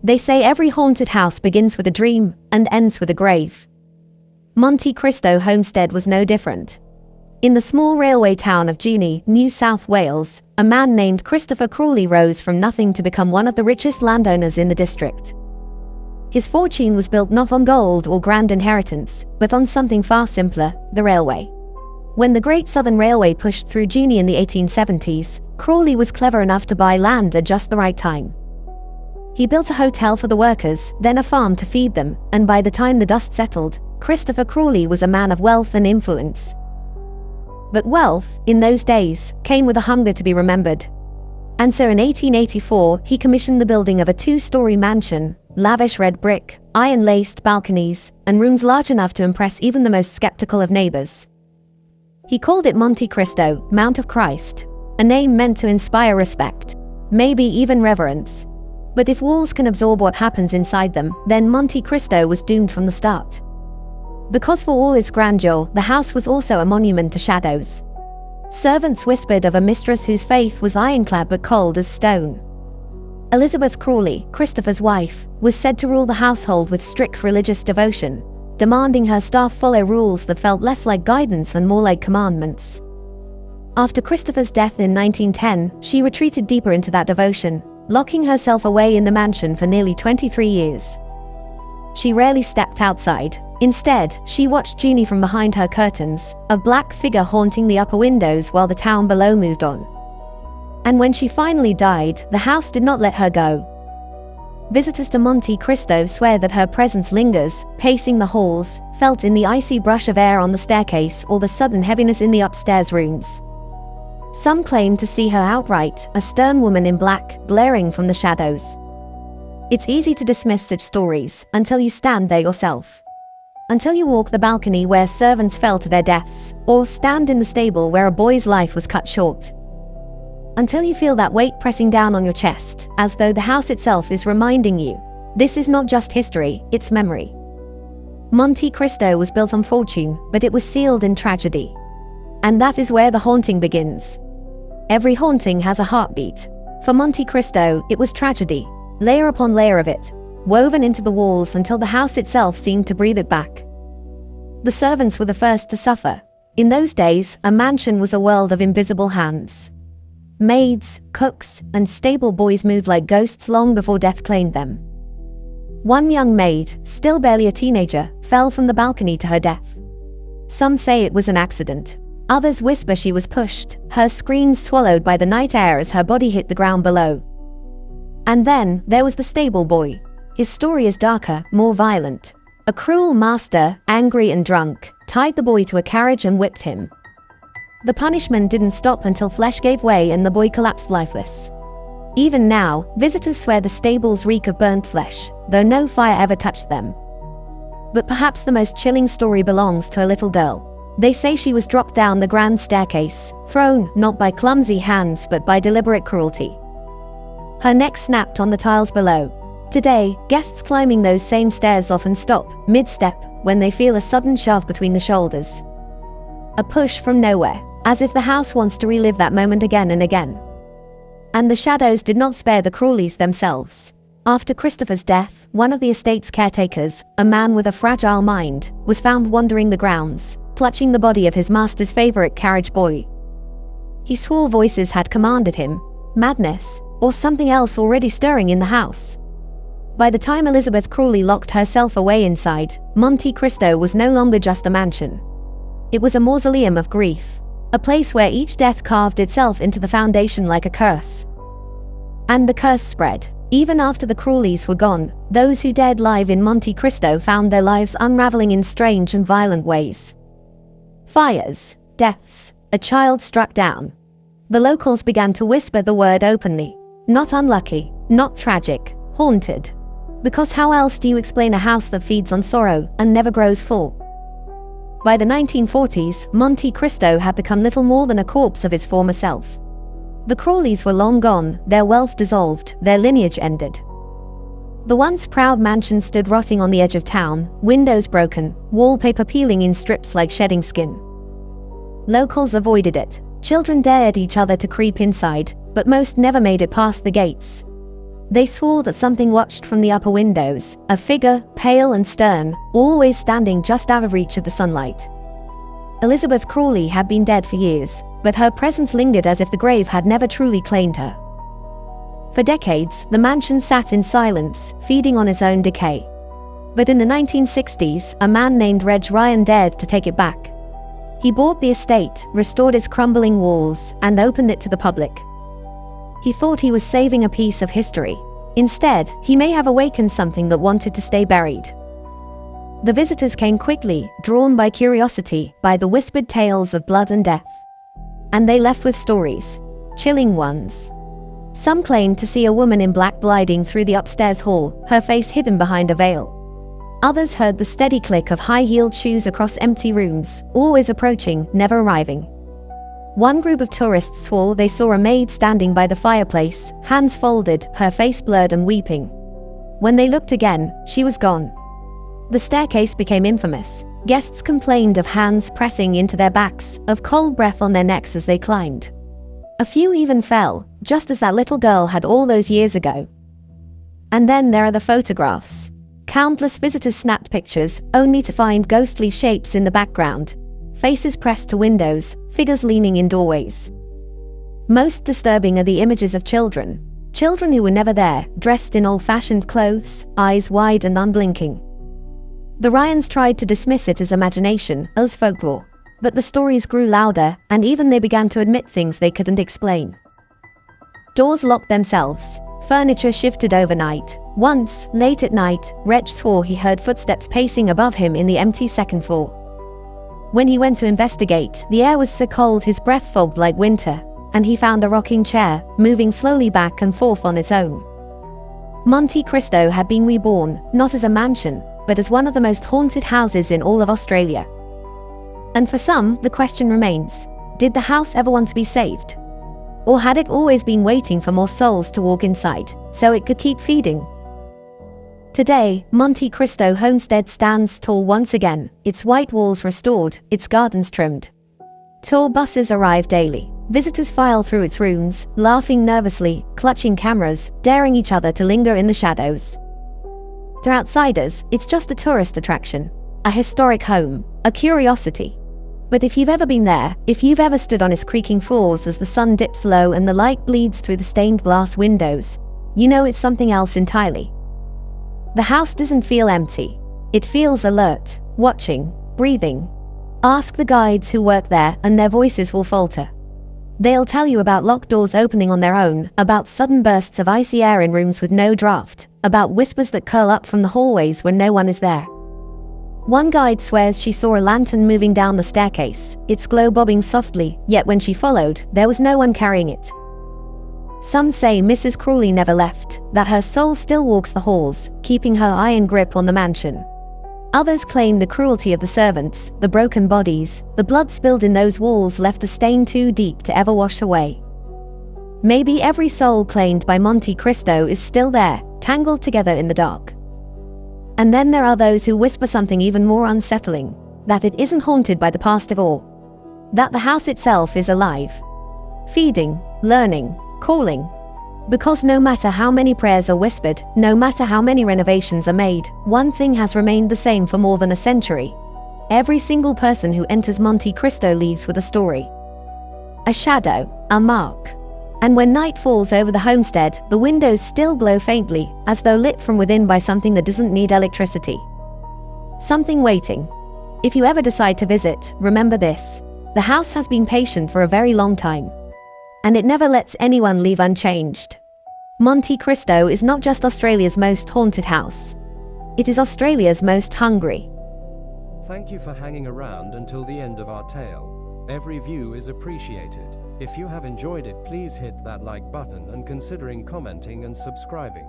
They say every haunted house begins with a dream and ends with a grave. Monte Cristo Homestead was no different. In the small railway town of Junee, New South Wales, a man named Christopher Crawley rose from nothing to become one of the richest landowners in the district. His fortune was built not on gold or grand inheritance, but on something far simpler: the railway. When the Great Southern Railway pushed through Junee in the 1870s, Crawley was clever enough to buy land at just the right time. He built a hotel for the workers, then a farm to feed them, and by the time the dust settled, Christopher Crawley was a man of wealth and influence. But wealth, in those days, came with a hunger to be remembered. And so in 1884, he commissioned the building of a 2-story mansion, lavish red brick, iron-laced balconies, and rooms large enough to impress even the most skeptical of neighbors. He called it Monte Cristo, Mount of Christ, a name meant to inspire respect, maybe even reverence. But if walls can absorb what happens inside them, then Monte Cristo was doomed from the start. Because for all its grandeur, the house was also a monument to shadows. Servants whispered of a mistress whose faith was ironclad but cold as stone. Elizabeth Crawley, Christopher's wife, was said to rule the household with strict religious devotion, demanding her staff follow rules that felt less like guidance and more like commandments. After Christopher's death in 1910, she retreated deeper into that devotion, locking herself away in the mansion for nearly 23 years. She rarely stepped outside. Instead, she watched Junee from behind her curtains, a black figure haunting the upper windows while the town below moved on. And when she finally died, the house did not let her go. Visitors to Monte Cristo swear that her presence lingers, pacing the halls, felt in the icy brush of air on the staircase or the sudden heaviness in the upstairs rooms. Some claim to see her outright, a stern woman in black, glaring from the shadows. It's easy to dismiss such stories until you stand there yourself. Until you walk the balcony where servants fell to their deaths, or stand in the stable where a boy's life was cut short. Until you feel that weight pressing down on your chest, as though the house itself is reminding you, this is not just history, it's memory. Monte Cristo was built on fortune, but it was sealed in tragedy. And that is where the haunting begins. Every haunting has a heartbeat. For Monte Cristo, it was tragedy, layer upon layer of it, woven into the walls until the house itself seemed to breathe it back. The servants were the first to suffer. In those days, a mansion was a world of invisible hands. Maids, cooks, and stable boys moved like ghosts long before death claimed them. One young maid, still barely a teenager, fell from the balcony to her death. Some say it was an accident. Others whisper she was pushed, her screams swallowed by the night air as her body hit the ground below. And then, there was the stable boy. His story is darker, more violent. A cruel master, angry and drunk, tied the boy to a carriage and whipped him. The punishment didn't stop until flesh gave way and the boy collapsed lifeless. Even now, visitors swear the stables reek of burnt flesh, though no fire ever touched them. But perhaps the most chilling story belongs to a little girl. They say she was dropped down the grand staircase, thrown not by clumsy hands but by deliberate cruelty. Her neck snapped on the tiles below. Today, guests climbing those same stairs often stop, mid-step, when they feel a sudden shove between the shoulders. A push from nowhere, as if the house wants to relive that moment again and again. And the shadows did not spare the Crawleys themselves. After Christopher's death, one of the estate's caretakers, a man with a fragile mind, was found wandering the grounds, clutching the body of his master's favorite carriage boy. He swore voices had commanded him, madness, or something else already stirring in the house. By the time Elizabeth Crawley locked herself away inside, Monte Cristo was no longer just a mansion. It was a mausoleum of grief, a place where each death carved itself into the foundation like a curse. And the curse spread. Even after the Crawleys were gone, those who dared live in Monte Cristo found their lives unraveling in strange and violent ways. Fires, deaths, a child struck down. The locals began to whisper the word openly. Not unlucky, not tragic, haunted. Because how else do you explain a house that feeds on sorrow and never grows full? By the 1940s, Monte Cristo had become little more than a corpse of its former self. The Crawleys were long gone, their wealth dissolved, their lineage ended. The once proud mansion stood rotting on the edge of town, windows broken, wallpaper peeling in strips like shedding skin. Locals avoided it. Children dared each other to creep inside, but most never made it past the gates. They swore that something watched from the upper windows, a figure, pale and stern, always standing just out of reach of the sunlight. Elizabeth Crawley had been dead for years, but her presence lingered as if the grave had never truly claimed her. For decades, the mansion sat in silence, feeding on its own decay. But in the 1960s, a man named Reg Ryan dared to take it back. He bought the estate, restored its crumbling walls, and opened it to the public. He thought he was saving a piece of history. Instead, he may have awakened something that wanted to stay buried. The visitors came quickly, drawn by curiosity, by the whispered tales of blood and death. And they left with stories, chilling ones. Some claimed to see a woman in black gliding through the upstairs hall, her face hidden behind a veil. Others heard the steady click of high-heeled shoes across empty rooms, always approaching, never arriving. One group of tourists swore they saw a maid standing by the fireplace, hands folded, her face blurred and weeping. When they looked again, she was gone. The staircase became infamous. Guests complained of hands pressing into their backs, of cold breath on their necks as they climbed. A few even fell, just as that little girl had all those years ago. And then there are the photographs. Countless visitors snapped pictures, only to find ghostly shapes in the background. Faces pressed to windows, figures leaning in doorways. Most disturbing are the images of children. Children who were never there, dressed in old-fashioned clothes, eyes wide and unblinking. The Ryans tried to dismiss it as imagination, as folklore. But the stories grew louder, and even they began to admit things they couldn't explain. Doors locked themselves. Furniture shifted overnight. Once, late at night, Reg swore he heard footsteps pacing above him in the empty second floor. When he went to investigate, the air was so cold his breath fogged like winter, and he found a rocking chair, moving slowly back and forth on its own. Monte Cristo had been reborn, not as a mansion, but as one of the most haunted houses in all of Australia. And for some, the question remains, did the house ever want to be saved? Or had it always been waiting for more souls to walk inside, so it could keep feeding? Today, Monte Cristo Homestead stands tall once again, its white walls restored, its gardens trimmed. Tour buses arrive daily. Visitors file through its rooms, laughing nervously, clutching cameras, daring each other to linger in the shadows. To outsiders, it's just a tourist attraction, a historic home, a curiosity. But if you've ever been there, if you've ever stood on its creaking floors as the sun dips low and the light bleeds through the stained glass windows, you know it's something else entirely. The house doesn't feel empty. It feels alert, watching, breathing. Ask the guides who work there and their voices will falter. They'll tell you about locked doors opening on their own, about sudden bursts of icy air in rooms with no draft, about whispers that curl up from the hallways when no one is there. One guide swears she saw a lantern moving down the staircase, its glow bobbing softly, yet when she followed, there was no one carrying it. Some say Mrs. Crawley never left, that her soul still walks the halls, keeping her iron grip on the mansion. Others claim the cruelty of the servants, the broken bodies, the blood spilled in those walls left a stain too deep to ever wash away. Maybe every soul claimed by Monte Cristo is still there, tangled together in the dark. And then there are those who whisper something even more unsettling, that it isn't haunted by the past at all. That the house itself is alive. Feeding, learning, calling. Because no matter how many prayers are whispered, no matter how many renovations are made, one thing has remained the same for more than a century. Every single person who enters Monte Cristo leaves with a story. A shadow, a mark. And when night falls over the homestead, the windows still glow faintly, as though lit from within by something that doesn't need electricity. Something waiting. If you ever decide to visit, remember this. The house has been patient for a very long time. And it never lets anyone leave unchanged. Monte Cristo is not just Australia's most haunted house. It is Australia's most hungry. Thank you for hanging around until the end of our tale. Every view is appreciated. If you have enjoyed it, please hit that like button and considering commenting and subscribing.